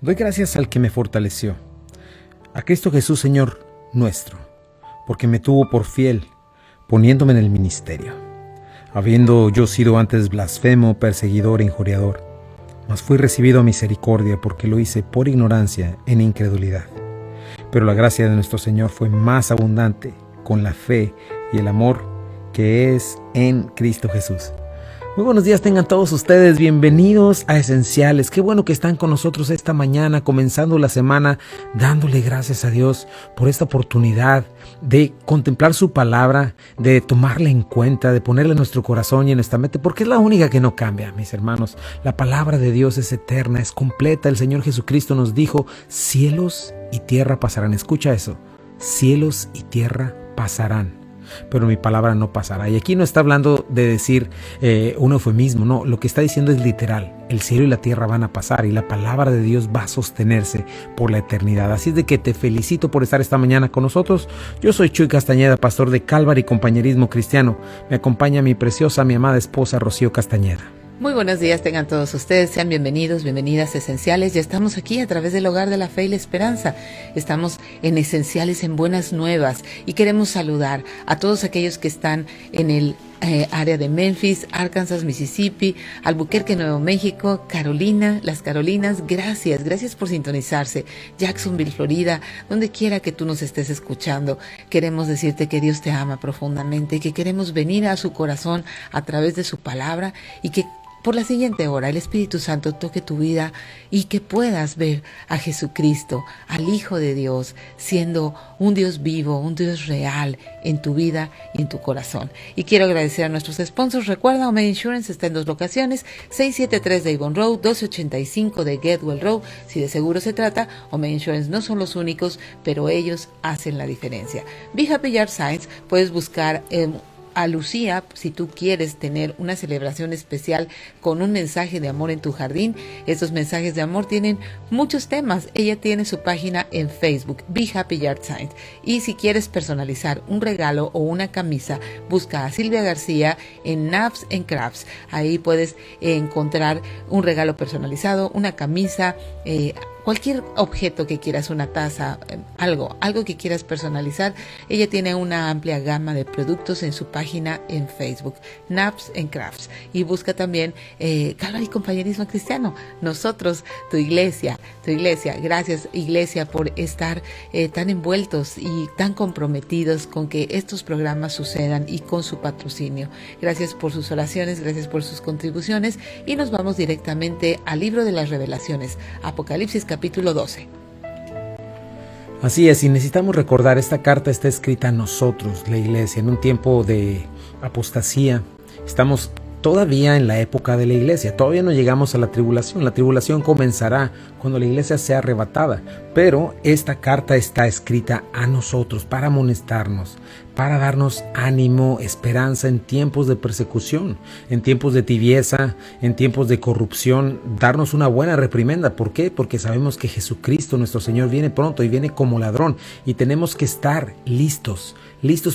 Doy gracias al que me fortaleció, a Cristo Jesús, Señor nuestro, porque me tuvo por fiel, poniéndome en el ministerio. Habiendo yo sido antes blasfemo, perseguidor e injuriador, mas fui recibido a misericordia porque lo hice por ignorancia en incredulidad. Pero la gracia de nuestro Señor fue más abundante con la fe y el amor que es en Cristo Jesús. Muy buenos días tengan todos ustedes, bienvenidos a Esenciales. Qué bueno que están con nosotros esta mañana, comenzando la semana, dándole gracias a Dios por esta oportunidad de contemplar su palabra, de tomarla en cuenta, de ponerla en nuestro corazón y en nuestra mente, porque es la única que no cambia, mis hermanos. La palabra de Dios es eterna, es completa. El Señor Jesucristo nos dijo, cielos y tierra pasarán. Escucha eso, cielos y tierra pasarán, pero mi palabra no pasará. Y aquí no está hablando de decir un eufemismo, no, lo que está diciendo es literal. El cielo y la tierra van a pasar y la palabra de Dios va a sostenerse por la eternidad. Así es de que te felicito por estar esta mañana con nosotros. Yo soy Chuy Castañeda, pastor de Calvary Compañerismo Cristiano. Me acompaña mi preciosa, mi amada esposa Rocío Castañeda. Muy buenos días tengan todos ustedes, sean bienvenidos, bienvenidas a Esenciales. Ya estamos aquí a través del Hogar de la Fe y la Esperanza. Estamos en Esenciales, en Buenas Nuevas, y queremos saludar a todos aquellos que están en el área de Memphis, Arkansas, Mississippi, Albuquerque, Nuevo México, Carolina, las Carolinas. Gracias por sintonizarse. Jacksonville, Florida, donde quiera que tú nos estés escuchando, queremos decirte que Dios te ama profundamente, que queremos venir a su corazón a través de su palabra, y que por la siguiente hora el Espíritu Santo toque tu vida y que puedas ver a Jesucristo, al Hijo de Dios, siendo un Dios vivo, un Dios real en tu vida y en tu corazón. Y quiero agradecer a nuestros sponsors. Recuerda, Omega Insurance está en 2 locaciones, 673 de Avon Road, 1285 de Getwell Road. Si de seguro se trata, Omega Insurance no son los únicos, pero ellos hacen la diferencia. Be Happy Yard Signs, puedes buscar a Lucía, si tú quieres tener una celebración especial con un mensaje de amor en tu jardín. Estos mensajes de amor tienen muchos temas. Ella tiene su página en Facebook, Be Happy Yard Signs. Y si quieres personalizar un regalo o una camisa, busca a Silvia García en Knafs and Crafts. Ahí puedes encontrar un regalo personalizado, una camisa, cualquier objeto que quieras, una taza, algo que quieras personalizar. Ella tiene una amplia gama de productos en su página en Facebook, Knafs and Crafts. Y busca también Calvary Compañerismo Cristiano. Nosotros, tu iglesia. Gracias, iglesia, por estar tan envueltos y tan comprometidos con que estos programas sucedan y con su patrocinio. Gracias por sus oraciones, gracias por sus contribuciones. Y nos vamos directamente al libro de las Revelaciones, Apocalipsis capítulo 12. Así es, y necesitamos recordar, esta carta está escrita a nosotros, la iglesia, en un tiempo de apostasía. Estamos todavía en la época de la iglesia, todavía no llegamos a la tribulación. La tribulación comenzará cuando la iglesia sea arrebatada, pero esta carta está escrita a nosotros para amonestarnos, para darnos ánimo, esperanza en tiempos de persecución, en tiempos de tibieza, en tiempos de corrupción, darnos una buena reprimenda. ¿Por qué? Porque sabemos que Jesucristo, nuestro Señor, viene pronto y viene como ladrón, y tenemos que estar listos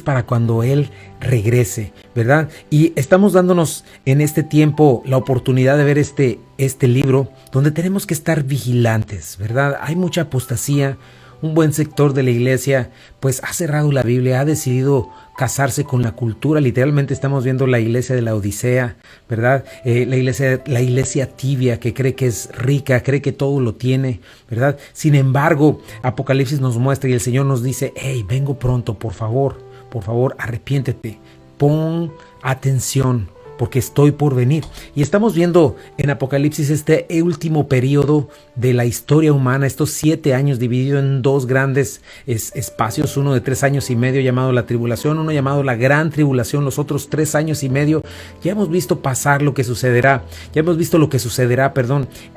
para cuando Él regrese, ¿verdad? Y estamos dándonos en este tiempo la oportunidad de ver este libro, donde tenemos que estar vigilantes, ¿verdad? Hay mucha apostasía. Un buen sector de la iglesia pues ha cerrado la Biblia, ha decidido casarse con la cultura. Literalmente estamos viendo la iglesia de la Odisea, ¿verdad? La iglesia tibia, que cree que es rica, cree que todo lo tiene, ¿verdad? Sin embargo, Apocalipsis nos muestra y el Señor nos dice, hey, vengo pronto, por favor, arrepiéntete, pon atención, porque estoy por venir. Y estamos viendo en Apocalipsis este último periodo de la historia humana, estos 7 años dividido en 2 grandes espacios, uno de 3 años y medio llamado la tribulación, uno llamado la gran tribulación, los otros 3 años y medio. Ya hemos visto pasar lo que sucederá,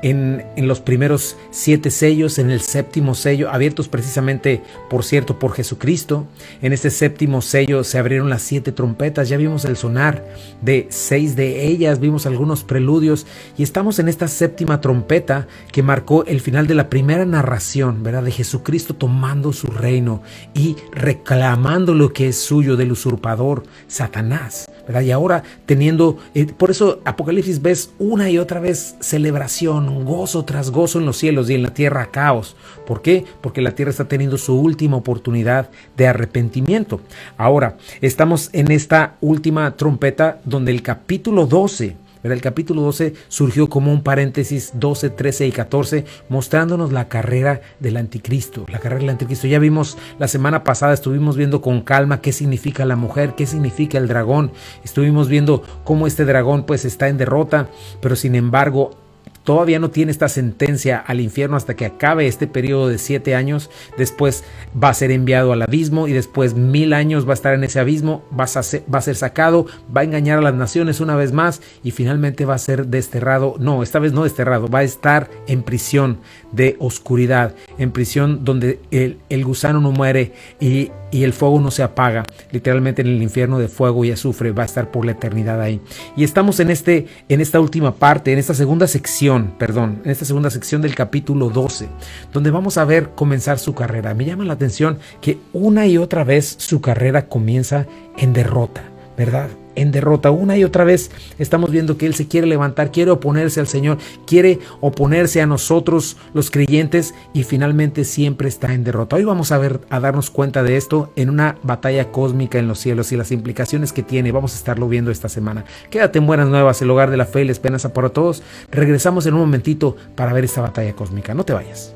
en los primeros 7 sellos, en el 7º sello, abiertos precisamente, por cierto, por Jesucristo. En este 7º sello se abrieron las 7 trompetas, ya vimos el sonar de 6 de ellas, vimos algunos preludios y estamos en esta séptima trompeta que marcó el final de la primera narración, ¿verdad? De Jesucristo tomando su reino y reclamando lo que es suyo del usurpador Satanás, ¿verdad? Y ahora teniendo, por eso Apocalipsis ves una y otra vez celebración, gozo tras gozo en los cielos y en la tierra caos. ¿Por qué? Porque la tierra está teniendo su última oportunidad de arrepentimiento. Ahora, estamos en esta última trompeta donde el capítulo 12, ¿verdad? El capítulo 12 surgió como un paréntesis, 12, 13 y 14, mostrándonos la carrera del anticristo. La carrera del anticristo. Ya vimos la semana pasada, estuvimos viendo con calma qué significa la mujer, qué significa el dragón. Estuvimos viendo cómo este dragón pues está en derrota, pero sin embargo todavía no tiene esta sentencia al infierno hasta que acabe este periodo de 7 años. Después va a ser enviado al abismo y después 1000 años va a estar en ese abismo, va a ser sacado, va a engañar a las naciones una vez más y finalmente va a ser desterrado. No, esta vez no desterrado, va a estar en prisión de oscuridad, en prisión donde el gusano no muere y el fuego no se apaga. Literalmente en el infierno de fuego y azufre va a estar por la eternidad ahí. Y estamos en esta última parte, en esta segunda sección del capítulo 12, donde vamos a ver comenzar su carrera. Me llama la atención que una y otra vez su carrera comienza en derrota, ¿verdad? En derrota, una y otra vez estamos viendo que él se quiere levantar, quiere oponerse al Señor, quiere oponerse a nosotros los creyentes y finalmente siempre está en derrota. Hoy vamos a darnos cuenta de esto en una batalla cósmica en los cielos y las implicaciones que tiene. Vamos a estarlo viendo esta semana. Quédate en Buenas Nuevas, el hogar de la fe y la esperanza para todos. Regresamos en un momentito para ver esta batalla cósmica. No te vayas.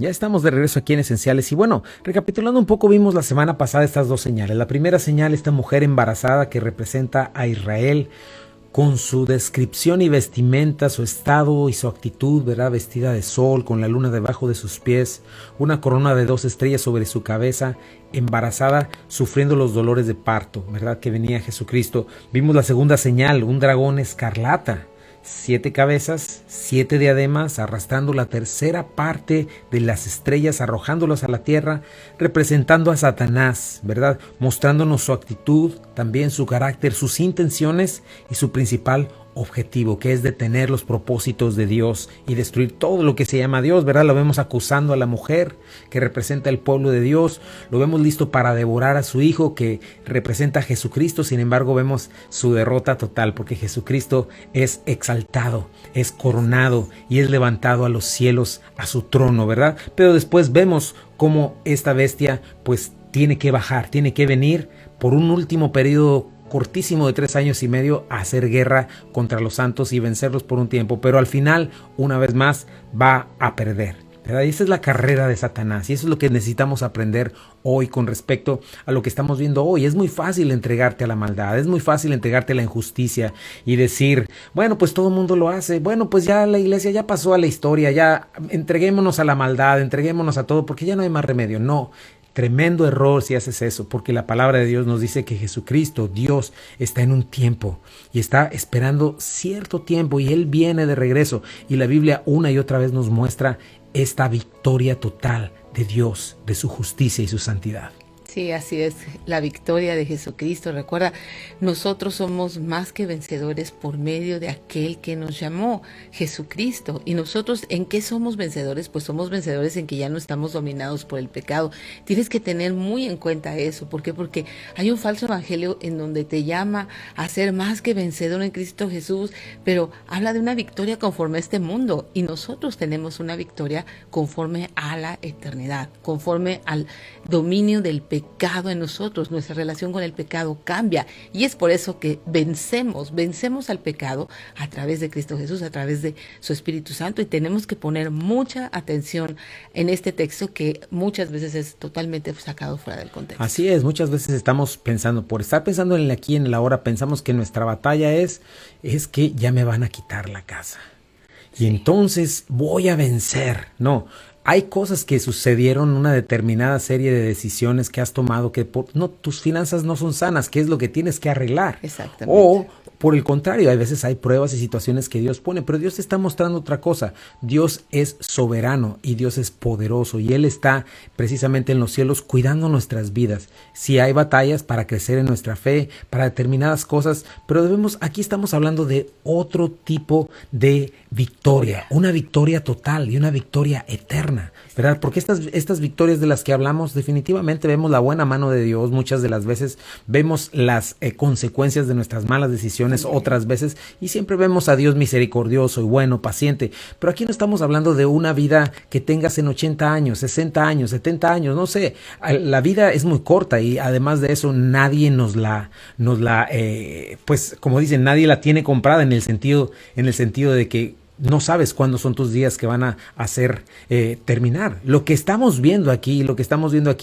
Ya estamos de regreso aquí en Esenciales y bueno, recapitulando un poco, vimos la semana pasada estas dos señales. La primera señal, esta mujer embarazada que representa a Israel con su descripción y vestimenta, su estado y su actitud, ¿verdad? Vestida de sol, con la luna debajo de sus pies, una corona de 2 estrellas sobre su cabeza, embarazada, sufriendo los dolores de parto, ¿verdad? Que venía Jesucristo. Vimos la segunda señal, un dragón escarlata. 7 cabezas, 7 diademas, arrastrando la tercera parte de las estrellas, arrojándolas a la tierra, representando a Satanás, ¿verdad? Mostrándonos su actitud, también su carácter, sus intenciones y su principal objetivo, que es detener los propósitos de Dios y destruir todo lo que se llama Dios, ¿verdad? Lo vemos acusando a la mujer que representa el pueblo de Dios, lo vemos listo para devorar a su hijo que representa a Jesucristo. Sin embargo, vemos su derrota total porque Jesucristo es exaltado, es coronado y es levantado a los cielos, a su trono, ¿verdad? Pero después vemos cómo esta bestia pues tiene que bajar, tiene que venir por un último periodo cortísimo de 3 años y medio a hacer guerra contra los santos y vencerlos por un tiempo, pero al final una vez más va a perder, ¿verdad? Y esa es la carrera de Satanás y eso es lo que necesitamos aprender hoy con respecto a lo que estamos viendo hoy. Es muy fácil entregarte a la maldad, es muy fácil entregarte a la injusticia y decir, bueno, pues todo el mundo lo hace, bueno, pues ya la iglesia ya pasó a la historia, ya entreguémonos a la maldad, entreguémonos a todo porque ya no hay más remedio. No. Tremendo error si haces eso, porque la palabra de Dios nos dice que Jesucristo, Dios, está en un tiempo y está esperando cierto tiempo y Él viene de regreso. Y la Biblia una y otra vez nos muestra esta victoria total de Dios, de su justicia y su santidad. Sí, así es, la victoria de Jesucristo. Recuerda, nosotros somos más que vencedores por medio de aquel que nos llamó, Jesucristo. ¿Y nosotros en qué somos vencedores? Pues somos vencedores en que ya no estamos dominados por el pecado. Tienes que tener muy en cuenta eso. ¿Por qué? Porque hay un falso evangelio en donde te llama a ser más que vencedor en Cristo Jesús, pero habla de una victoria conforme a este mundo. Y nosotros tenemos una victoria conforme a la eternidad, conforme al dominio del pecado en nosotros. Nuestra relación con el pecado cambia y es por eso que vencemos al pecado a través de Cristo Jesús, a través de su Espíritu Santo, y tenemos que poner mucha atención en este texto que muchas veces es totalmente sacado fuera del contexto. Así es, muchas veces estamos pensando, por estar pensando en el aquí y en el ahora, pensamos que nuestra batalla es que ya me van a quitar la casa y entonces voy a vencer. No, hay cosas que sucedieron, una determinada serie de decisiones que has tomado que tus finanzas no son sanas, que es lo que tienes que arreglar. Exactamente. O Por el contrario, a veces hay pruebas y situaciones que Dios pone, pero Dios te está mostrando otra cosa. Dios es soberano y Dios es poderoso y Él está precisamente en los cielos cuidando nuestras vidas. Si hay batallas para crecer en nuestra fe, para determinadas cosas, pero aquí estamos hablando de otro tipo de victoria, una victoria total y una victoria eterna, ¿verdad? Porque estas victorias de las que hablamos, definitivamente vemos la buena mano de Dios, muchas de las veces vemos las consecuencias de nuestras malas decisiones, otras veces, y siempre vemos a Dios misericordioso y bueno, paciente, pero aquí no estamos hablando de una vida que tengas en 80 años, 60 años, 70 años, no sé, la vida es muy corta y además de eso nadie pues como dicen, nadie la tiene comprada en el sentido de que no sabes cuándo son tus días que van a hacer terminar. Lo que estamos viendo aquí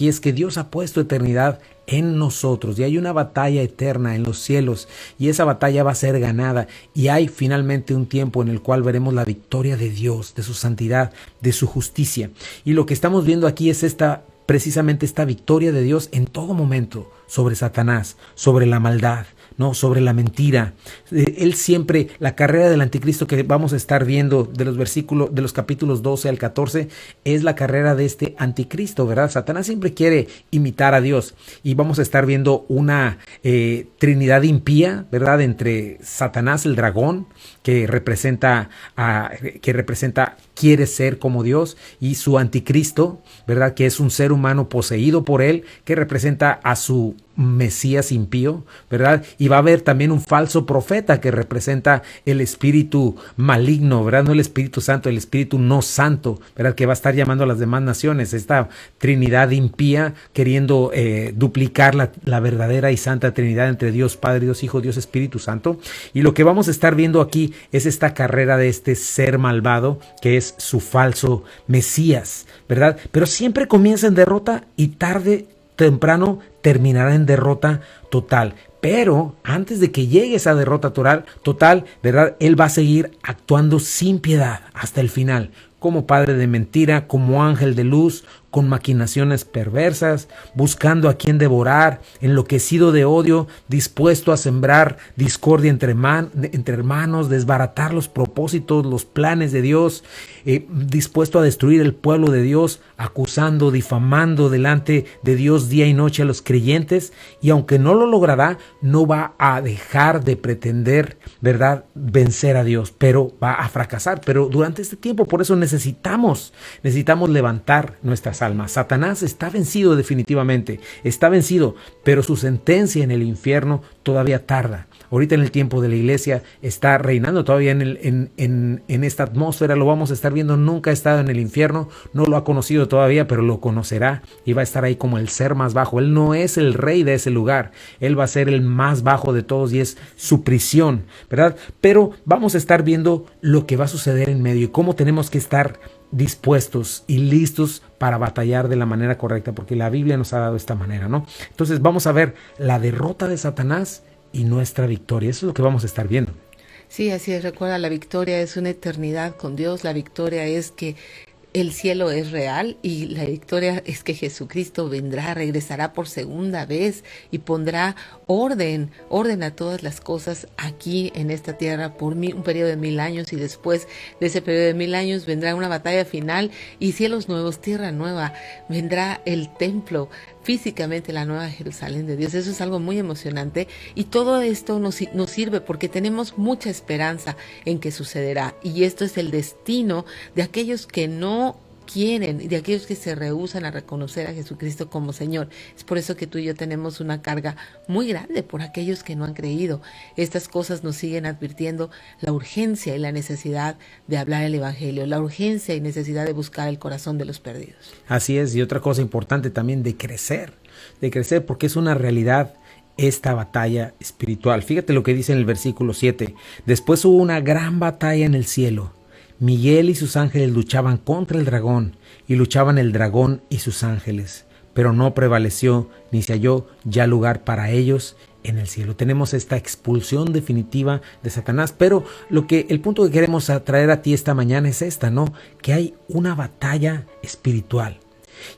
es que Dios ha puesto eternidad en nosotros y hay una batalla eterna en los cielos y esa batalla va a ser ganada y hay finalmente un tiempo en el cual veremos la victoria de Dios, de su santidad, de su justicia. Y lo que estamos viendo aquí es precisamente esta victoria de Dios en todo momento sobre Satanás, sobre la maldad, ¿no? Sobre la mentira. Él siempre, la carrera del anticristo que vamos a estar viendo de los capítulos 12 al 14, es la carrera de este anticristo, ¿verdad? Satanás siempre quiere imitar a Dios y vamos a estar viendo una trinidad impía, ¿verdad? Entre Satanás, el dragón, que representa quiere ser como Dios, y su anticristo, ¿verdad? Que es un ser humano poseído por él, que representa a su Mesías impío, ¿verdad? Y va a haber también un falso profeta que representa el espíritu maligno, ¿verdad? No el Espíritu Santo, el espíritu no santo, ¿verdad? Que va a estar llamando a las demás naciones, esta trinidad impía queriendo duplicar la verdadera y santa trinidad entre Dios Padre, Dios Hijo, Dios Espíritu Santo. Y lo que vamos a estar viendo aquí es esta carrera de este ser malvado que es su falso Mesías, ¿verdad? Pero siempre comienza en derrota y temprano terminará en derrota total. Pero antes de que llegue esa derrota total, ¿verdad? Él va a seguir actuando sin piedad hasta el final, como padre de mentira, como ángel de luz, con maquinaciones perversas, buscando a quien devorar, enloquecido de odio, dispuesto a sembrar discordia entre hermanos, desbaratar los propósitos, los planes de Dios, dispuesto a destruir el pueblo de Dios, acusando, difamando delante de Dios día y noche a los creyentes, y aunque no lo logrará, no va a dejar de pretender, ¿verdad?, vencer a Dios, pero va a fracasar. Pero durante este tiempo, por eso necesitamos levantar nuestras almas. Satanás está vencido definitivamente, está vencido, pero su sentencia en el infierno todavía tarda. Ahorita en el tiempo de la iglesia está reinando todavía en esta atmósfera, lo vamos a estar viendo. Nunca ha estado en el infierno, no lo ha conocido todavía, pero lo conocerá y va a estar ahí como el ser más bajo. Él no es el rey de ese lugar, él va a ser el más bajo de todos y es su prisión, ¿verdad? Pero vamos a estar viendo lo que va a suceder en medio y cómo tenemos que estar dispuestos y listos para batallar de la manera correcta, porque la Biblia nos ha dado esta manera, ¿no? Entonces vamos a ver la derrota de Satanás y nuestra victoria. Eso es lo que vamos a estar viendo. Sí, así es. Recuerda, la victoria es una eternidad con Dios. La victoria es que el cielo es real y la victoria es que Jesucristo vendrá, regresará por segunda vez y pondrá orden a todas las cosas aquí en esta tierra por un periodo de 1000 años, y después de ese periodo de 1000 años vendrá una batalla final y cielos nuevos, tierra nueva, vendrá el templo, físicamente la nueva Jerusalén de Dios. Eso es algo muy emocionante y todo esto nos sirve porque tenemos mucha esperanza en que sucederá, y esto es el destino de aquellos que no quieren, de aquellos que se rehúsan a reconocer a Jesucristo como Señor. Es por eso que tú y yo tenemos una carga muy grande por aquellos que no han creído. Estas cosas nos siguen advirtiendo la urgencia y la necesidad de hablar el Evangelio, la urgencia y necesidad de buscar el corazón de los perdidos. Así es, y otra cosa importante también, de crecer, porque es una realidad esta batalla espiritual. Fíjate lo que dice en el versículo 7. Después hubo una gran batalla en el cielo. Miguel y sus ángeles luchaban contra el dragón, y luchaban el dragón y sus ángeles, pero no prevaleció, ni se halló ya lugar para ellos en el cielo. Tenemos esta expulsión definitiva de Satanás, pero el punto que queremos traer a ti esta mañana es esta, ¿no? Que hay una batalla espiritual.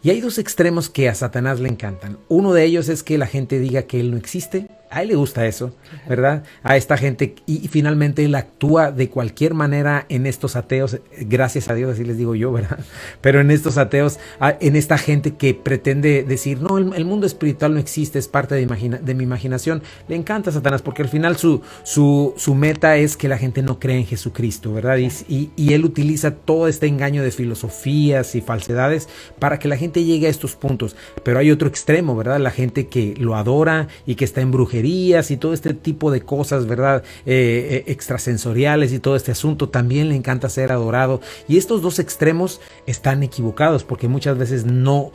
Y hay dos extremos que a Satanás le encantan. Uno de ellos es que la gente diga que él no existe, A él le gusta eso, ¿verdad? A esta gente, y finalmente él actúa de cualquier manera en estos ateos, gracias a Dios, así les digo yo, ¿verdad? Pero en estos ateos, en esta gente que pretende decir, no, el mundo espiritual no existe, es parte de mi imaginación, le encanta a Satanás, porque al final su meta es que la gente no cree en Jesucristo, ¿verdad? Y él utiliza todo este engaño de filosofías y falsedades para que la gente llegue a estos puntos. Pero hay otro extremo, ¿verdad? La gente que lo adora y que está en brujería y todo este tipo de cosas, ¿verdad? Extrasensoriales y todo este asunto, también le encanta ser adorado. Y estos dos extremos están equivocados porque muchas veces no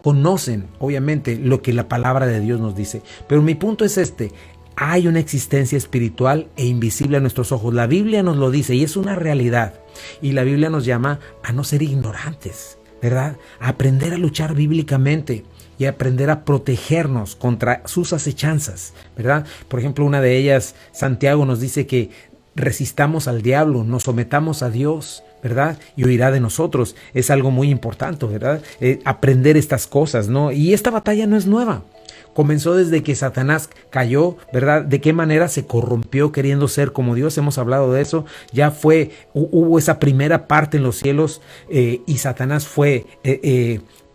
conocen, obviamente, lo que la palabra de Dios nos dice. Pero mi punto es este: hay una existencia espiritual e invisible a nuestros ojos. La Biblia nos lo dice y es una realidad. Y la Biblia nos llama a no ser ignorantes, ¿verdad? A aprender a luchar bíblicamente y aprender a protegernos contra sus acechanzas, ¿verdad? Por ejemplo, una de ellas, Santiago nos dice que resistamos al diablo, nos sometamos a Dios, ¿verdad? Y huirá de nosotros. Es algo muy importante, ¿verdad? Aprender estas cosas, ¿no? Y esta batalla no es nueva. Comenzó desde que Satanás cayó, ¿verdad? De qué manera se corrompió queriendo ser como Dios. Hemos hablado de eso. Ya hubo esa primera parte en los cielos y Satanás fue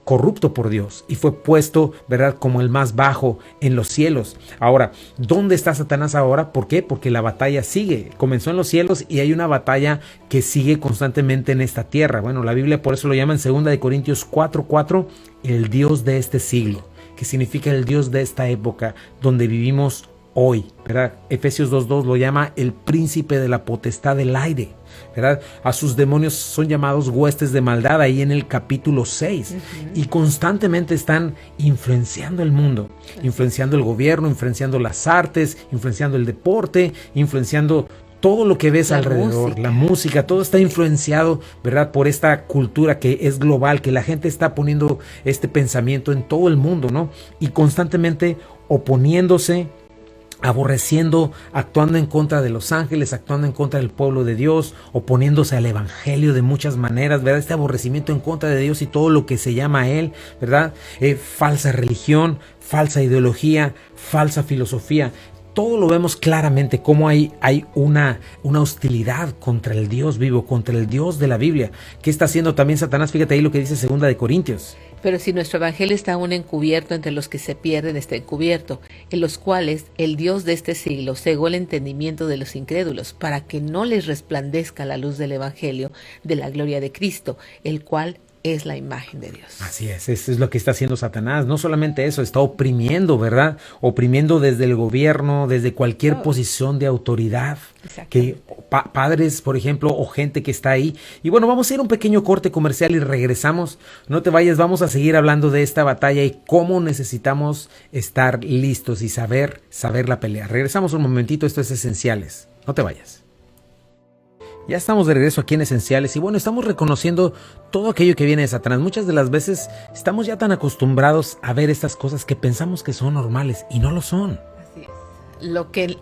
corrupto por Dios y fue puesto, ¿verdad?, como el más bajo en los cielos. Ahora, ¿dónde está Satanás ahora? ¿Por qué? Porque la batalla sigue. Comenzó en los cielos y hay una batalla que sigue constantemente en esta tierra. Bueno, la Biblia por eso lo llama en 2 Corintios 4:4 el Dios de este siglo, que significa el Dios de esta época donde vivimos hoy, ¿verdad? Efesios 2:2 lo llama el príncipe de la potestad del aire, ¿verdad? A sus demonios son llamados huestes de maldad ahí en el capítulo 6. Y constantemente están influenciando el mundo, influenciando el gobierno, influenciando las artes, influenciando el deporte, influenciando todo lo que ves alrededor, la música, todo está influenciado, ¿verdad?, por esta cultura que es global, que la gente está poniendo este pensamiento en todo el mundo, ¿no? Y constantemente oponiéndose, aborreciendo, actuando en contra de los ángeles, actuando en contra del pueblo de Dios, oponiéndose al evangelio de muchas maneras, ¿verdad? Este aborrecimiento en contra de Dios y todo lo que se llama a él, ¿verdad? Falsa religión, falsa ideología, falsa filosofía. Todo lo vemos claramente, cómo hay una hostilidad contra el Dios vivo, contra el Dios de la Biblia. ¿Qué está haciendo también Satanás? Fíjate ahí lo que dice 2 Corintios. Pero si nuestro evangelio está aún encubierto, entre los que se pierden está encubierto, en los cuales el Dios de este siglo cegó el entendimiento de los incrédulos, para que no les resplandezca la luz del evangelio de la gloria de Cristo, el cual es la imagen de Dios. Así es, eso es lo que está haciendo Satanás. No solamente eso, está oprimiendo, ¿verdad? Oprimiendo desde el gobierno, desde cualquier posición de autoridad. Que padres, por ejemplo, o gente que está ahí. Y bueno, vamos a ir a un pequeño corte comercial y regresamos. No te vayas, vamos a seguir hablando de esta batalla y cómo necesitamos estar listos y saber la pelea. Regresamos un momentito, esto es Esenciales. No te vayas. Ya estamos de regreso aquí en Esenciales y bueno, estamos reconociendo todo aquello que viene de Satanás. Muchas de las veces estamos ya tan acostumbrados a ver estas cosas que pensamos que son normales y no lo son. Así es. Lo que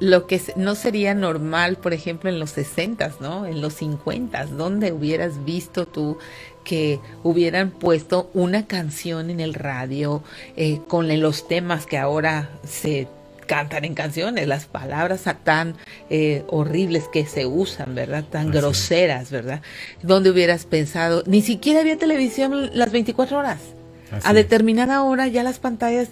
no sería normal, por ejemplo, en los 60s, ¿no? En los 50s, ¿dónde hubieras visto tú que hubieran puesto una canción en el radio con los temas que ahora se cantan en canciones, las palabras tan horribles que se usan, ¿verdad? Tan groseras, ¿verdad? ¿Dónde hubieras pensado? Ni siquiera había televisión las 24 horas. A determinada hora ya las pantallas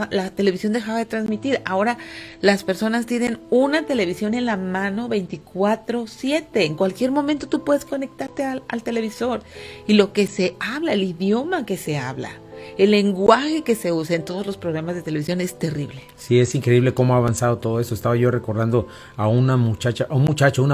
la televisión dejaba de transmitir. Ahora las personas tienen una televisión en la mano 24/7. En cualquier momento tú puedes conectarte al televisor. Y lo que se habla, el idioma que se habla, el lenguaje que se usa en todos los programas de televisión es terrible. Sí, es increíble cómo ha avanzado todo eso. Estaba yo recordando a una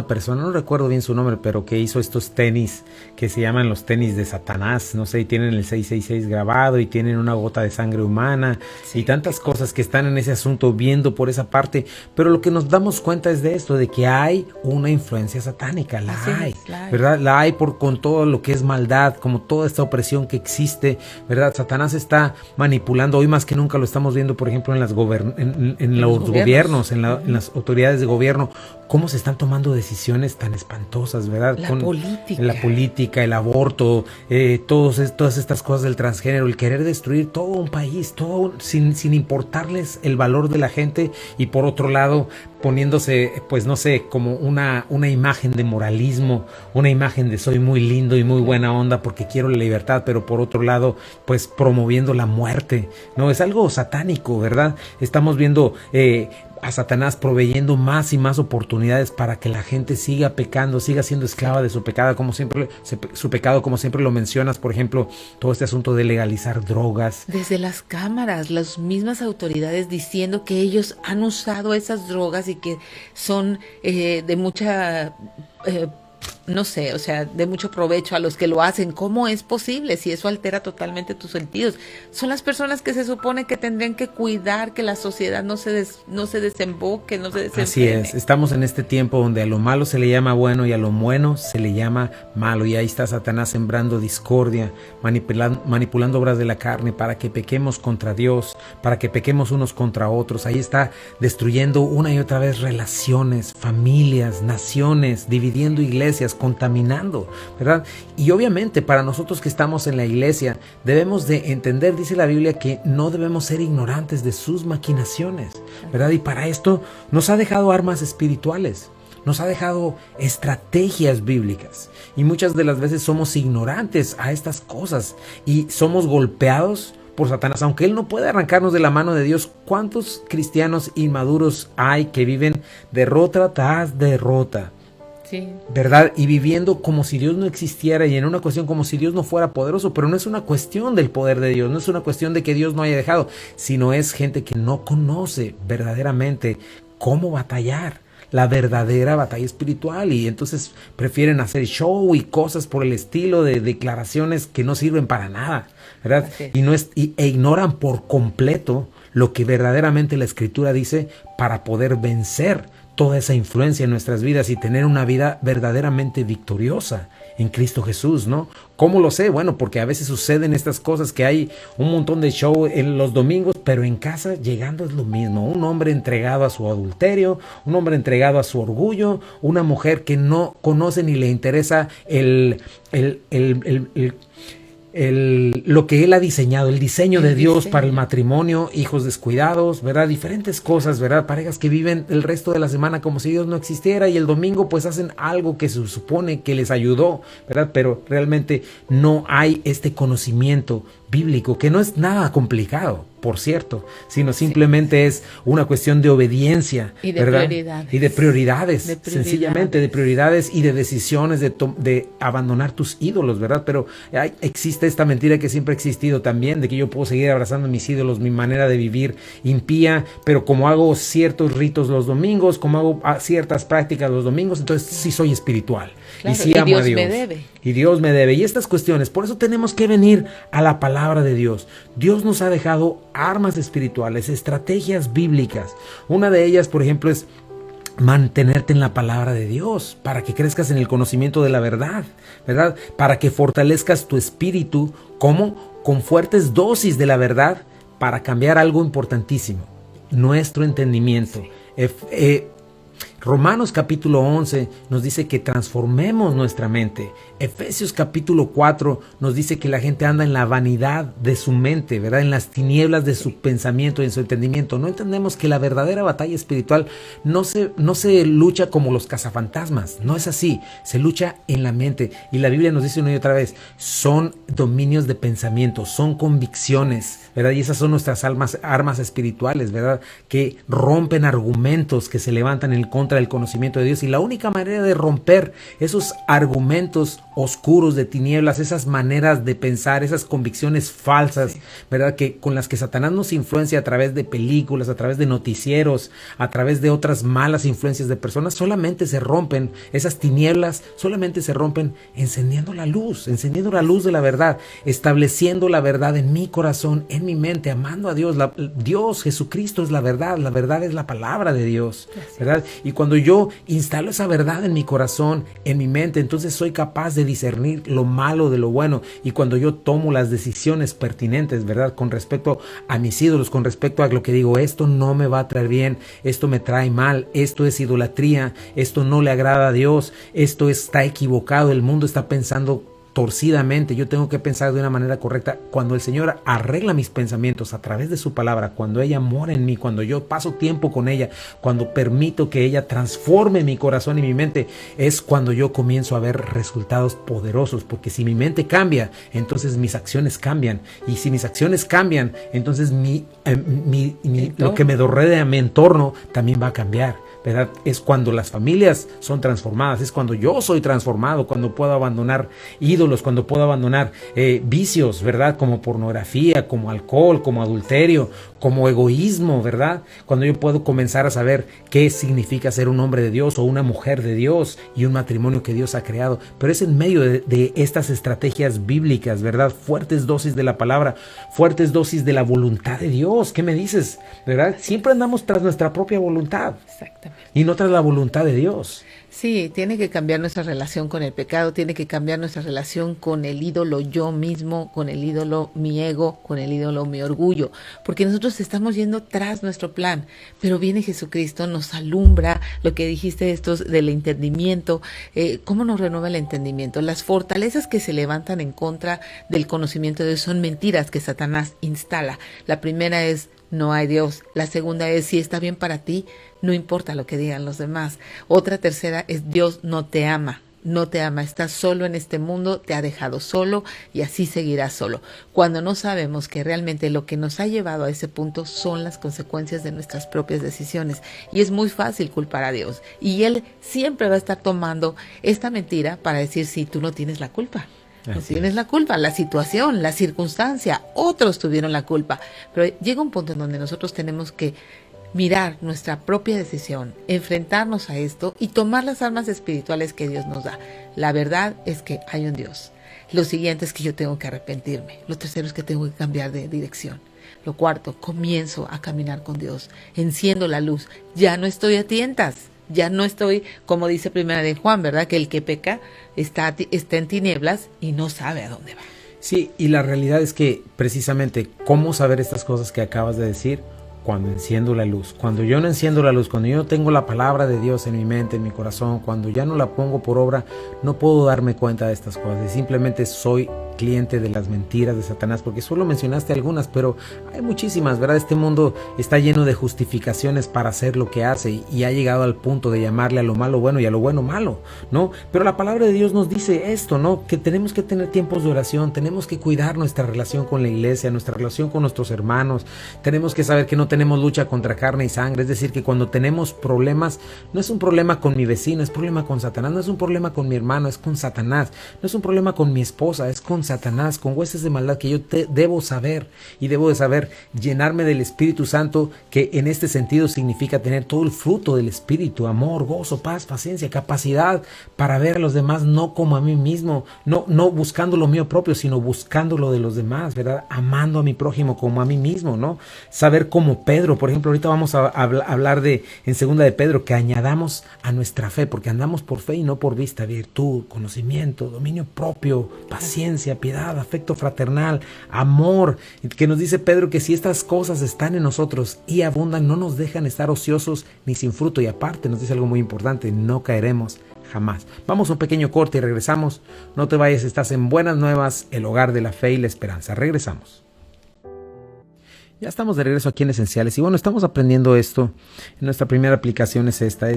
persona, no recuerdo bien su nombre, pero que hizo estos tenis que se llaman los tenis de Satanás. No sé, y tienen el 666 grabado y tienen una gota de sangre humana y tantas cosas que están en ese asunto viendo por esa parte. Pero lo que nos damos cuenta es de esto, de que hay una influencia satánica, la hay, ¿verdad? La hay con todo lo que es maldad, como toda esta opresión que existe, ¿verdad? Satanás Satanás está manipulando, hoy más que nunca lo estamos viendo, por ejemplo, en los gobiernos, en las autoridades de gobierno, cómo se están tomando decisiones tan espantosas, ¿verdad? La política. La política, el aborto, todas estas cosas del transgénero, el querer destruir todo un país, todo sin importarles el valor de la gente, y por otro lado poniéndose, pues no sé, como una imagen de moralismo, una imagen de soy muy lindo y muy buena onda porque quiero la libertad, pero por otro lado, pues promoviendo la muerte, ¿no? Es algo satánico, ¿verdad? Estamos viendo a Satanás proveyendo más y más oportunidades para que la gente siga pecando, siga siendo esclava de su pecado, como siempre lo mencionas, por ejemplo, todo este asunto de legalizar drogas. Desde las cámaras, las mismas autoridades diciendo que ellos han usado esas drogas y que son de mucha... no sé, o sea, de mucho provecho a los que lo hacen. ¿Cómo es posible si eso altera totalmente tus sentidos? Son las personas que se supone que tendrían que cuidar que la sociedad no se desemboque, no se desenfrene. Así es, estamos en este tiempo donde a lo malo se le llama bueno y a lo bueno se le llama malo, y ahí está Satanás sembrando discordia, manipulando obras de la carne para que pequemos contra Dios, para que pequemos unos contra otros. Ahí está destruyendo una y otra vez relaciones, familias, naciones, dividiendo iglesias, contaminando, ¿verdad? Y obviamente para nosotros que estamos en la iglesia debemos de entender, dice la Biblia, que no debemos ser ignorantes de sus maquinaciones, ¿verdad? Y para esto nos ha dejado armas espirituales, nos ha dejado estrategias bíblicas, y muchas de las veces somos ignorantes a estas cosas y somos golpeados por Satanás, aunque él no puede arrancarnos de la mano de Dios. ¿Cuántos cristianos inmaduros hay que viven derrota tras derrota? Sí. ¿Verdad? Y viviendo como si Dios no existiera, y en una cuestión como si Dios no fuera poderoso, pero no es una cuestión del poder de Dios, no es una cuestión de que Dios no haya dejado, sino es gente que no conoce verdaderamente cómo batallar, la verdadera batalla espiritual, y entonces prefieren hacer show y cosas por el estilo, de declaraciones que no sirven para nada, ¿verdad? E ignoran por completo lo que verdaderamente la Escritura dice para poder vencer toda esa influencia en nuestras vidas y tener una vida verdaderamente victoriosa en Cristo Jesús, ¿no? ¿Cómo lo sé? Bueno, porque a veces suceden estas cosas, que hay un montón de show en los domingos, pero en casa llegando es lo mismo. Un hombre entregado a su adulterio, un hombre entregado a su orgullo, una mujer que no conoce ni le interesa lo que él ha diseñado, el diseño de Dios para el matrimonio, hijos descuidados, ¿verdad? Diferentes cosas, ¿verdad? Parejas que viven el resto de la semana como si Dios no existiera, y el domingo pues hacen algo que se supone que les ayudó, ¿verdad? Pero realmente no hay este conocimiento bíblico, que no es nada complicado, por cierto, sino simplemente es una cuestión de obediencia y de prioridades. Y de prioridades, sencillamente de prioridades y de decisiones de abandonar tus ídolos, ¿verdad? Pero existe esta mentira que siempre ha existido también, de que yo puedo seguir abrazando mis ídolos, mi manera de vivir impía, pero como hago ciertos ritos los domingos, como hago ciertas prácticas los domingos, entonces sí soy espiritual. Claro, y sí amo a Dios. Me debe. Y Dios me debe. Y estas cuestiones, por eso tenemos que venir a la palabra de Dios. Dios nos ha dejado armas espirituales, estrategias bíblicas. Una de ellas, por ejemplo, es mantenerte en la palabra de Dios, para que crezcas en el conocimiento de la verdad, ¿verdad? Para que fortalezcas tu espíritu, ¿cómo? Con fuertes dosis de la verdad, para cambiar algo importantísimo, nuestro entendimiento. Romanos capítulo 11 nos dice que transformemos nuestra mente. Efesios capítulo 4 nos dice que la gente anda en la vanidad de su mente, ¿verdad? En las tinieblas de su pensamiento y en su entendimiento. No entendemos que la verdadera batalla espiritual no se lucha como los cazafantasmas. No es así. Se lucha en la mente. Y la Biblia nos dice una y otra vez, son dominios de pensamiento, son convicciones, ¿verdad? Y esas son nuestras armas espirituales, ¿verdad? Que rompen argumentos que se levantan en contra del conocimiento de Dios. Y la única manera de romper esos argumentos oscuros de tinieblas, esas maneras de pensar, esas convicciones falsas, ¿verdad? Que con las que Satanás nos influencia a través de películas, a través de noticieros, a través de otras malas influencias de personas, solamente se rompen esas tinieblas, solamente se rompen encendiendo la luz de la verdad, estableciendo la verdad en mi corazón, en mi mente, amando a Dios. Dios, Jesucristo es la verdad es la palabra de Dios, ¿verdad? Y cuando yo instalo esa verdad en mi corazón, en mi mente, entonces soy capaz de que discernir lo malo de lo bueno. Y cuando yo tomo las decisiones pertinentes, ¿verdad? Con respecto a mis ídolos, con respecto a lo que digo, esto no me va a traer bien, esto me trae mal, esto es idolatría, esto no le agrada a Dios, esto está equivocado, el mundo está pensando torcidamente, yo tengo que pensar de una manera correcta. Cuando el Señor arregla mis pensamientos a través de su palabra, cuando ella mora en mí, cuando yo paso tiempo con ella, cuando permito que ella transforme mi corazón y mi mente, es cuando yo comienzo a ver resultados poderosos, porque si mi mente cambia, entonces mis acciones cambian, y si mis acciones cambian, entonces lo que me rodea a mi entorno también va a cambiar, ¿verdad? Es cuando las familias son transformadas, es cuando yo soy transformado, cuando puedo abandonar ídolos, cuando puedo abandonar vicios, ¿verdad? Como pornografía, como alcohol, como adulterio, como egoísmo, ¿verdad? Cuando yo puedo comenzar a saber qué significa ser un hombre de Dios o una mujer de Dios y un matrimonio que Dios ha creado. Pero es en medio de estas estrategias bíblicas, ¿verdad? Fuertes dosis de la palabra, fuertes dosis de la voluntad de Dios. ¿Qué me dices? ¿Verdad? Siempre andamos tras nuestra propia voluntad. Exactamente. Y no tras la voluntad de Dios. Sí, tiene que cambiar nuestra relación con el pecado, tiene que cambiar nuestra relación con el ídolo yo mismo, con el ídolo mi ego, con el ídolo mi orgullo, porque nosotros estamos yendo tras nuestro plan, pero viene Jesucristo, nos alumbra, lo que dijiste estos del entendimiento, ¿cómo nos renueva el entendimiento? Las fortalezas que se levantan en contra del conocimiento de Dios son mentiras que Satanás instala. La primera es: no hay Dios. La segunda es: si está bien para ti, no importa lo que digan los demás. Otra tercera es: Dios no te ama, no te ama, estás solo en este mundo, te ha dejado solo y así seguirás solo. Cuando no sabemos que realmente lo que nos ha llevado a ese punto son las consecuencias de nuestras propias decisiones. Y es muy fácil culpar a Dios. Y Él siempre va a estar tomando esta mentira para decir: sí, tú no tienes la culpa. No tienes la culpa, la situación, la circunstancia, otros tuvieron la culpa. Pero llega un punto en donde nosotros tenemos que mirar nuestra propia decisión, enfrentarnos a esto y tomar las armas espirituales que Dios nos da. La verdad es que hay un Dios. Lo siguiente es que yo tengo que arrepentirme. Lo tercero es que tengo que cambiar de dirección. Lo cuarto, comienzo a caminar con Dios. Enciendo la luz. Ya no estoy a tientas. Ya no estoy, como dice primera de Juan, ¿verdad? Que el que peca está en tinieblas y no sabe a dónde va. Sí, y la realidad es que precisamente, ¿cómo saber estas cosas que acabas de decir? Cuando enciendo la luz. Cuando yo no enciendo la luz, cuando yo no tengo la palabra de Dios en mi mente, en mi corazón, cuando ya no la pongo por obra, no puedo darme cuenta de estas cosas. Y simplemente soy cliente de las mentiras de Satanás, porque solo mencionaste algunas, pero hay muchísimas, ¿verdad? Este mundo está lleno de justificaciones para hacer lo que hace y ha llegado al punto de llamarle a lo malo bueno y a lo bueno malo, ¿no? Pero la palabra de Dios nos dice esto, ¿no? Que tenemos que tener tiempos de oración, tenemos que cuidar nuestra relación con la iglesia, nuestra relación con nuestros hermanos, tenemos que saber que no tenemos lucha contra carne y sangre, es decir, que cuando tenemos problemas, no es un problema con mi vecino, es problema con Satanás, no es un problema con mi hermano, es con Satanás, no es un problema con mi esposa, es con Satanás, con huestes de maldad que yo debo saber, y debo de saber llenarme del Espíritu Santo, que en este sentido significa tener todo el fruto del Espíritu: amor, gozo, paz, paciencia, capacidad para ver a los demás no como a mí mismo, no buscando lo mío propio, sino buscando lo de los demás, ¿verdad? Amando a mi prójimo como a mí mismo, ¿no? Saber como Pedro, por ejemplo, ahorita vamos a hablar en segunda de Pedro, que añadamos a nuestra fe, porque andamos por fe y no por vista, virtud, conocimiento, dominio propio, paciencia, piedad, afecto fraternal, amor, que nos dice Pedro que si estas cosas están en nosotros y abundan, no nos dejan estar ociosos ni sin fruto. Y aparte nos dice algo muy importante: no caeremos jamás. Vamos a un pequeño corte y regresamos. No te vayas, estás en Buenas Nuevas, el hogar de la fe y la esperanza. Regresamos. Ya estamos de regreso aquí en Esenciales y bueno, estamos aprendiendo esto. Nuestra primera aplicación es esta: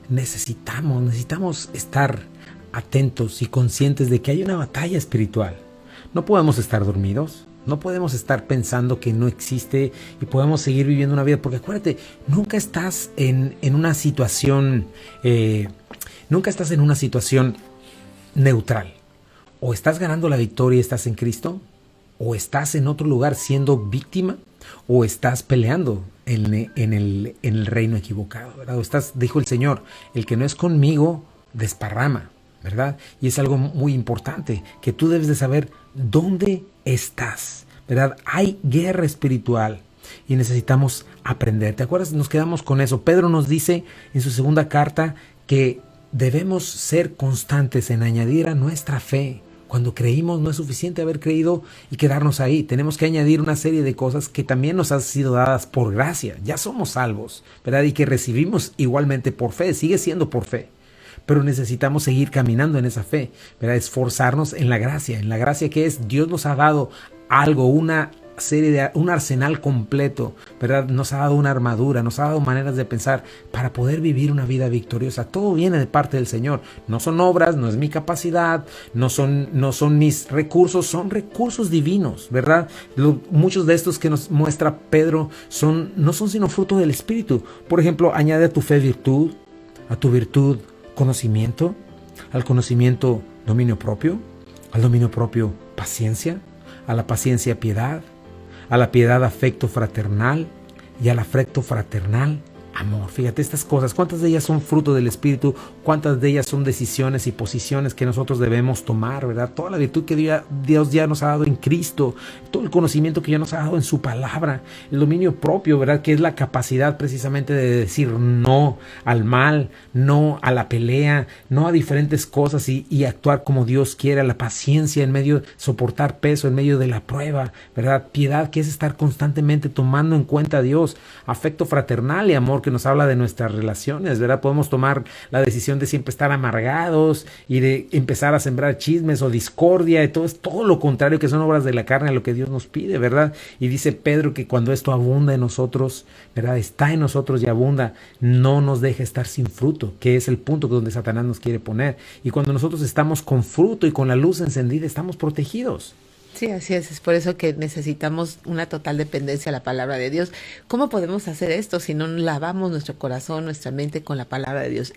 necesitamos estar atentos y conscientes de que hay una batalla espiritual. No podemos estar dormidos, no podemos estar pensando que no existe y podemos seguir viviendo una vida, porque acuérdate, nunca estás en una situación neutral. O estás ganando la victoria y estás en Cristo, o estás en otro lugar siendo víctima, o estás peleando en el reino equivocado, ¿verdad? O dijo el Señor: el que no es conmigo desparrama, ¿verdad? Y es algo muy importante, que tú debes de saber dónde estás, ¿verdad? Hay guerra espiritual y necesitamos aprender. ¿Te acuerdas? Nos quedamos con eso. Pedro nos dice en su segunda carta que debemos ser constantes en añadir a nuestra fe. Cuando creímos no es suficiente haber creído y quedarnos ahí. Tenemos que añadir una serie de cosas que también nos han sido dadas por gracia. Ya somos salvos, ¿verdad? Y que recibimos igualmente por fe. Sigue siendo por fe. Pero necesitamos seguir caminando en esa fe, ¿verdad? Esforzarnos en la gracia. En la gracia que es, Dios nos ha dado algo, un arsenal completo, ¿verdad? Nos ha dado una armadura, nos ha dado maneras de pensar para poder vivir una vida victoriosa. Todo viene de parte del Señor. No son obras, no es mi capacidad, no son mis recursos, son recursos divinos, ¿verdad? Muchos de estos que nos muestra Pedro no son sino fruto del Espíritu. Por ejemplo, añade a tu fe virtud, a tu virtud conocimiento, al conocimiento dominio propio, al dominio propio paciencia, a la paciencia piedad, a la piedad afecto fraternal y al afecto fraternal amor. Fíjate estas cosas, cuántas de ellas son fruto del Espíritu, cuántas de ellas son decisiones y posiciones que nosotros debemos tomar, ¿verdad? Toda la virtud que Dios ya nos ha dado en Cristo, todo el conocimiento que ya nos ha dado en su palabra, el dominio propio, ¿verdad? Que es la capacidad precisamente de decir no al mal, no a la pelea, no a diferentes cosas y actuar como Dios quiere, la paciencia en medio, soportar peso en medio de la prueba, ¿verdad? Piedad, que es estar constantemente tomando en cuenta a Dios, afecto fraternal y amor, que nos habla de nuestras relaciones, ¿verdad? Podemos tomar la decisión de siempre estar amargados y de empezar a sembrar chismes o discordia, y todo lo contrario, que son obras de la carne a lo que Dios nos pide, ¿verdad? Y dice Pedro que cuando esto abunda en nosotros, ¿verdad? Está en nosotros y abunda, no nos deja estar sin fruto, que es el punto donde Satanás nos quiere poner. Y cuando nosotros estamos con fruto y con la luz encendida, estamos protegidos. Sí, así es por eso que necesitamos una total dependencia a la palabra de Dios. ¿Cómo podemos hacer esto si no lavamos nuestro corazón, nuestra mente con la palabra de Dios?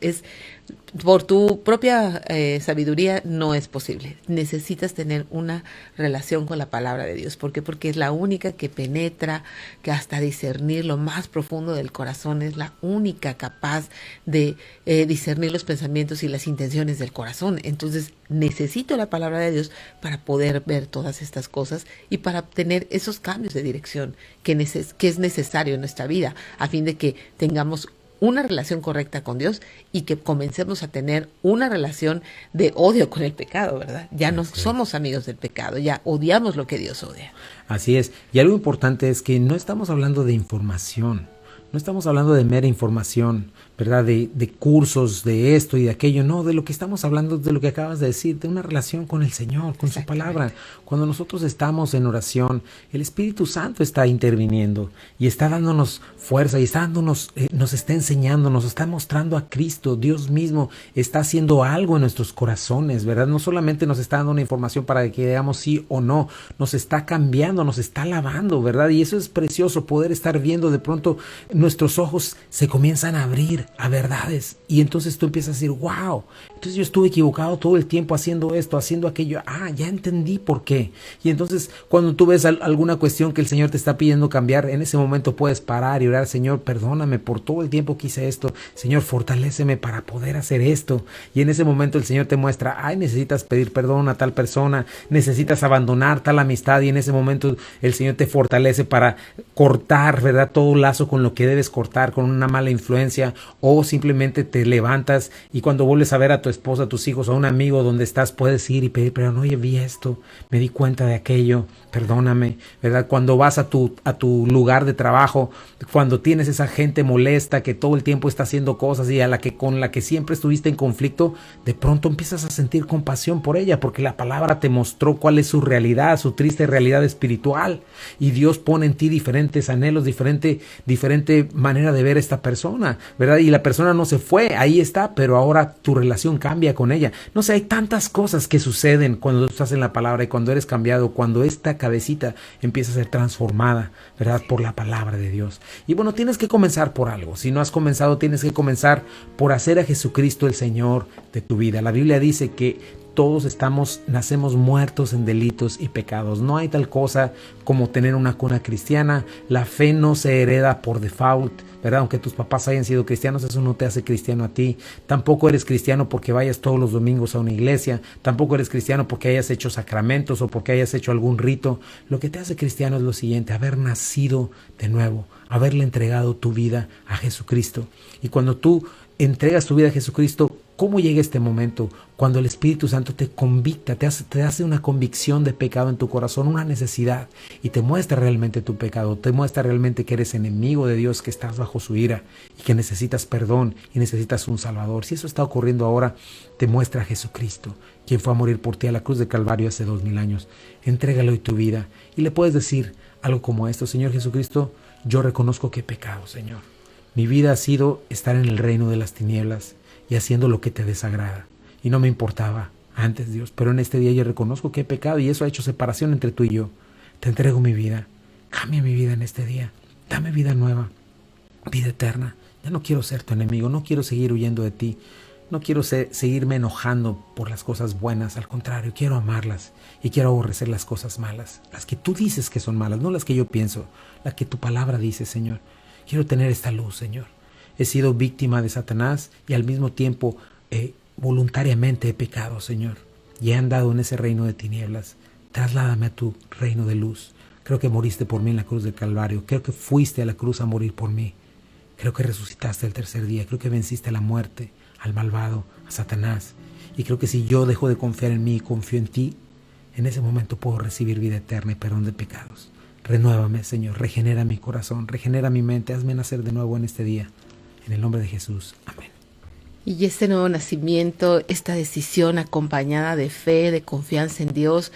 Por tu propia sabiduría no es posible. Necesitas tener una relación con la palabra de Dios. ¿Por qué? Porque es la única que penetra, que hasta discernir lo más profundo del corazón, es la única capaz de discernir los pensamientos y las intenciones del corazón. Entonces necesito la palabra de Dios para poder ver todas estas cosas y para obtener esos cambios de dirección que es necesario en nuestra vida, a fin de que tengamos una relación correcta con Dios y que comencemos a tener una relación de odio con el pecado, ¿verdad? Ya no somos amigos del pecado, ya odiamos lo que Dios odia. Así es. Y algo importante es que no estamos hablando de información. No estamos hablando de mera información, ¿verdad? De cursos, de esto y de aquello. No, de lo que estamos hablando es de lo que acabas de decir, de una relación con el Señor, con su palabra. Cuando nosotros estamos en oración, el Espíritu Santo está interviniendo y está dándonos fuerza y está dándonos, nos está enseñando, nos está mostrando a Cristo. Dios mismo está haciendo algo en nuestros corazones, ¿verdad? No solamente nos está dando una información para que digamos sí o no, nos está cambiando, nos está lavando, ¿verdad? Y eso es precioso, poder estar viendo de pronto. Nuestros ojos se comienzan a abrir a verdades y entonces tú empiezas a decir, wow, entonces yo estuve equivocado todo el tiempo haciendo esto, haciendo aquello, ya entendí por qué. Y entonces cuando tú ves alguna cuestión que el Señor te está pidiendo cambiar, en ese momento puedes parar y orar, Señor, perdóname por todo el tiempo que hice esto, Señor, fortaléceme para poder hacer esto. Y en ese momento el Señor te muestra, necesitas pedir perdón a tal persona, necesitas abandonar tal amistad, y en ese momento el Señor te fortalece para cortar, ¿verdad? Todo lazo con lo que debes cortar, con una mala influencia, o simplemente te levantas y cuando vuelves a ver a tu esposa, a tus hijos, a un amigo donde estás, puedes ir y pedir, pero no, oye, vi esto, me di cuenta de aquello, perdóname, ¿verdad? Cuando vas a tu lugar de trabajo, cuando tienes esa gente molesta que todo el tiempo está haciendo cosas y con la que siempre estuviste en conflicto, de pronto empiezas a sentir compasión por ella, porque la palabra te mostró cuál es su realidad, su triste realidad espiritual, y Dios pone en ti diferentes anhelos, diferente manera de ver a esta persona, ¿verdad? Y la persona no se fue, ahí está, pero ahora tu relación cambia con ella. No sé, hay tantas cosas que suceden cuando tú estás en la palabra y cuando eres cambiado, cuando esta cabecita empieza a ser transformada, ¿verdad? Por la palabra de Dios. Y bueno, tienes que comenzar por algo. Si no has comenzado, tienes que comenzar por hacer a Jesucristo el Señor de tu vida. La Biblia dice que todos nacemos muertos en delitos y pecados. No hay tal cosa como tener una cuna cristiana. La fe no se hereda por default, ¿verdad? Aunque tus papás hayan sido cristianos, eso no te hace cristiano a ti. Tampoco eres cristiano porque vayas todos los domingos a una iglesia. Tampoco eres cristiano porque hayas hecho sacramentos o porque hayas hecho algún rito. Lo que te hace cristiano es lo siguiente: haber nacido de nuevo, haberle entregado tu vida a Jesucristo. Y cuando tú entregas tu vida a Jesucristo, ¿Cómo llega este momento? Cuando el Espíritu Santo te convicta, te hace una convicción de pecado en tu corazón, una necesidad, y te muestra realmente tu pecado, te muestra realmente que eres enemigo de Dios, que estás bajo su ira y que necesitas perdón y necesitas un Salvador. Si eso está ocurriendo ahora, te muestra a Jesucristo, quien fue a morir por ti a la cruz de Calvario hace 2000 años. Entrégale hoy tu vida y le puedes decir algo como esto: Señor Jesucristo, yo reconozco que he pecado, Señor. Mi vida ha sido estar en el reino de las tinieblas y haciendo lo que te desagrada. Y no me importaba antes, Dios, pero en este día yo reconozco que he pecado y eso ha hecho separación entre tú y yo. Te entrego mi vida. Cambia mi vida en este día. Dame vida nueva, vida eterna. Ya no quiero ser tu enemigo, no quiero seguir huyendo de ti. No quiero seguirme enojando por las cosas buenas. Al contrario, quiero amarlas y quiero aborrecer las cosas malas. Las que tú dices que son malas, no las que yo pienso. Las que tu palabra dice, Señor. Quiero tener esta luz, Señor. He sido víctima de Satanás y al mismo tiempo voluntariamente he pecado, Señor. Y he andado en ese reino de tinieblas. Trasládame a tu reino de luz. Creo que moriste por mí en la cruz del Calvario. Creo que fuiste a la cruz a morir por mí. Creo que resucitaste el tercer día. Creo que venciste a la muerte, al malvado, a Satanás. Y creo que si yo dejo de confiar en mí y confío en ti, en ese momento puedo recibir vida eterna y perdón de pecados. Renuévame, Señor. Regenera mi corazón. Regenera mi mente. Hazme nacer de nuevo en este día. En el nombre de Jesús. Amén. Y este nuevo nacimiento, esta decisión acompañada de fe, de confianza en Dios,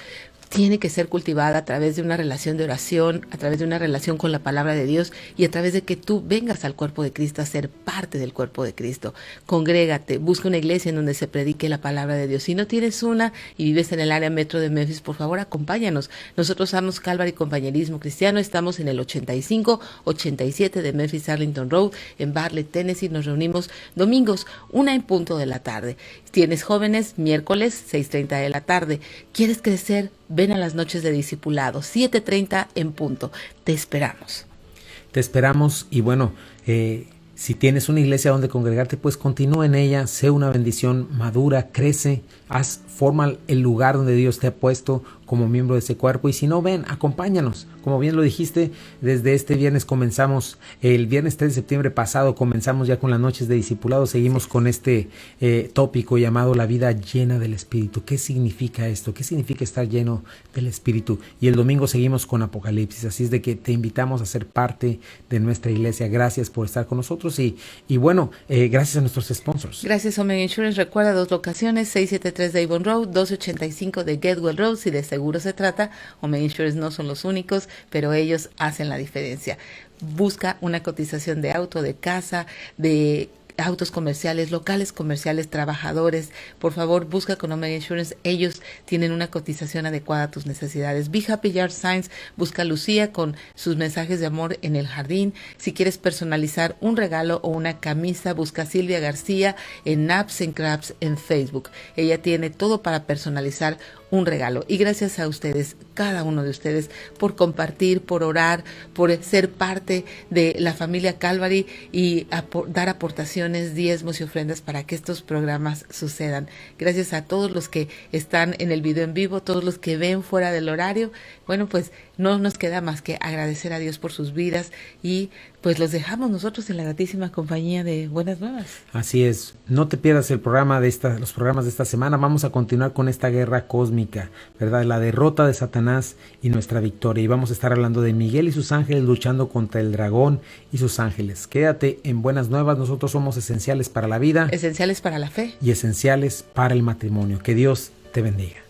tiene que ser cultivada a través de una relación de oración, a través de una relación con la palabra de Dios y a través de que tú vengas al cuerpo de Cristo a ser parte del cuerpo de Cristo. Congrégate, busca una iglesia en donde se predique la palabra de Dios. Si no tienes una y vives en el área metro de Memphis, por favor acompáñanos. Nosotros somos Calvary Compañerismo Cristiano, estamos en el 85-87 de Memphis Arlington Road, en Bartlett, Tennessee. Nos reunimos domingos, 1:00 p.m. Tienes jóvenes, miércoles, 6:30 de la tarde. ¿Quieres crecer? Ven a las noches de discipulado, 7:30 en punto. Te esperamos. Te esperamos y bueno, si tienes una iglesia donde congregarte, pues continúa en ella, sé una bendición, madura, crece, forma el lugar donde Dios te ha puesto como miembro de ese cuerpo. Y si no, ven, acompáñanos. Como bien lo dijiste, desde este viernes comenzamos, el viernes 3 de septiembre pasado comenzamos ya con las noches de discipulado. Seguimos con este tópico llamado la vida llena del Espíritu. ¿Qué significa esto? ¿Qué significa estar lleno del Espíritu? Y el domingo seguimos con Apocalipsis. Así es de que te invitamos a ser parte de nuestra iglesia. Gracias por estar con nosotros y bueno, gracias a nuestros sponsors. Gracias Omega Insurance. Recuerda 2 locaciones, 673 de Avon Road, 1285 de Getwell Road. Si de seguro se trata, Omega Insurance no son los únicos, pero ellos hacen la diferencia. Busca una cotización de auto, de casa, de autos comerciales, locales comerciales, trabajadores. Por favor, busca con Omega Insurance. Ellos tienen una cotización adecuada a tus necesidades. Be Happy Yard Signs. Busca a Lucía con sus mensajes de amor en el jardín. Si quieres personalizar un regalo o una camisa, busca a Silvia García en Naps and Crabs en Facebook. Ella tiene todo para personalizar un regalo. Y gracias a ustedes, cada uno de ustedes, por compartir, por orar, por ser parte de la familia Calvary y dar aportaciones, diezmos y ofrendas para que estos programas sucedan. Gracias a todos los que están en el video en vivo, todos los que ven fuera del horario. Bueno, pues no nos queda más que agradecer a Dios por sus vidas y pues los dejamos nosotros en la gratísima compañía de Buenas Nuevas. Así es, no te pierdas los programas de esta semana. Vamos a continuar con esta guerra cósmica, ¿verdad? La derrota de Satanás y nuestra victoria. Y vamos a estar hablando de Miguel y sus ángeles luchando contra el dragón y sus ángeles. Quédate en Buenas Nuevas. Nosotros somos esenciales para la vida, esenciales para la fe y esenciales para el matrimonio. Que Dios te bendiga.